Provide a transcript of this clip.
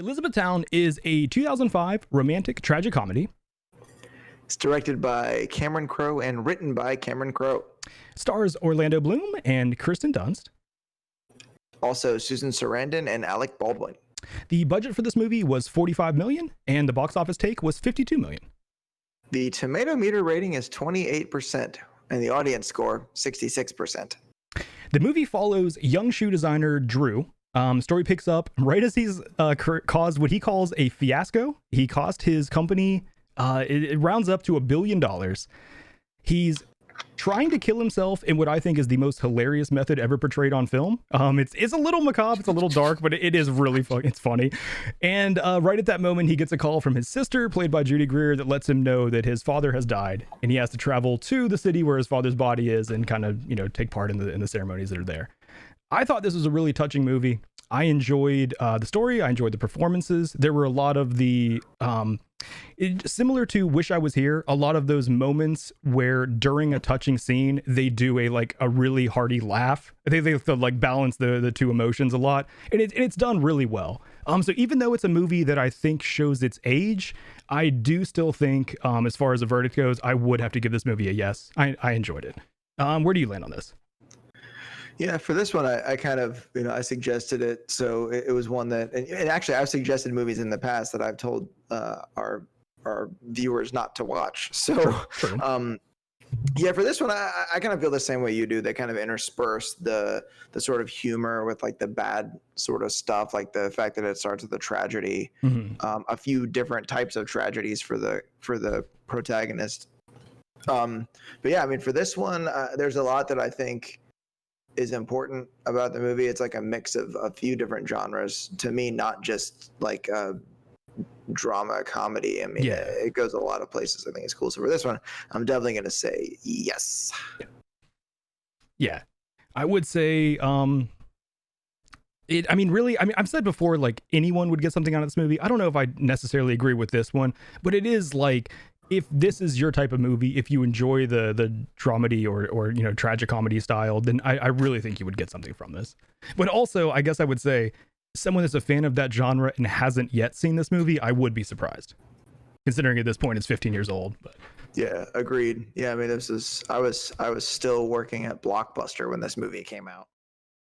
Elizabethtown is a 2005 romantic tragic comedy. It's directed by Cameron Crowe and written by Cameron Crowe. Stars Orlando Bloom and Kirsten Dunst. Also Susan Sarandon and Alec Baldwin. The budget for this movie was $45 million, and the box office take was $52 million. The tomato meter rating is 28%, and the audience score 66%. The movie follows young shoe designer Drew. Story picks up right as he's caused what he calls a fiasco. He cost his company, it rounds up to $1 billion. He's trying to kill himself in what I think is the most hilarious method ever portrayed on film. It's a little macabre, it's a little dark, but it is really fun. It's funny. And right at that moment, he gets a call from his sister, played by Judy Greer, that lets him know that his father has died, and he has to travel to the city where his father's body is and kind of, take part in the ceremonies that are there. I thought this was a really touching movie. I enjoyed the story. I enjoyed the performances. There were a lot of the similar to Wish I Was Here, a lot of those moments where during a touching scene they do a really hearty laugh. They like balance the two emotions a lot, and it's done really well. So even though it's a movie that I think shows its age, I do still think as far as the verdict goes, I would have to give this movie a yes. I enjoyed it. Where do you land on this? Yeah, for this one, I kind of, I suggested it. So it was one that, and actually I've suggested movies in the past that I've told our viewers not to watch. So, True. Yeah, for this one, I kind of feel the same way you do. They kind of intersperse the sort of humor with like the bad sort of stuff, like the fact that it starts with a tragedy, a few different types of tragedies for the protagonist. But yeah, I mean, for this one, there's a lot that I think is important about the movie. It's like a mix of a few different genres to me, not just like drama comedy. I mean, it goes a lot of places. I think it's cool. So for this one, I'm definitely going to say yes. Yeah, I would say I've said before, like, anyone would get something out of this movie. I don't know if I necessarily agree with this one, but it is like, if this is your type of movie, if you enjoy the dramedy or tragic comedy style, then I really think you would get something from this. But also, I guess I would say, someone that's a fan of that genre and hasn't yet seen this movie, I would be surprised, considering at this point it's 15 years old. But yeah, agreed. Yeah, I mean, I was still working at Blockbuster when this movie came out.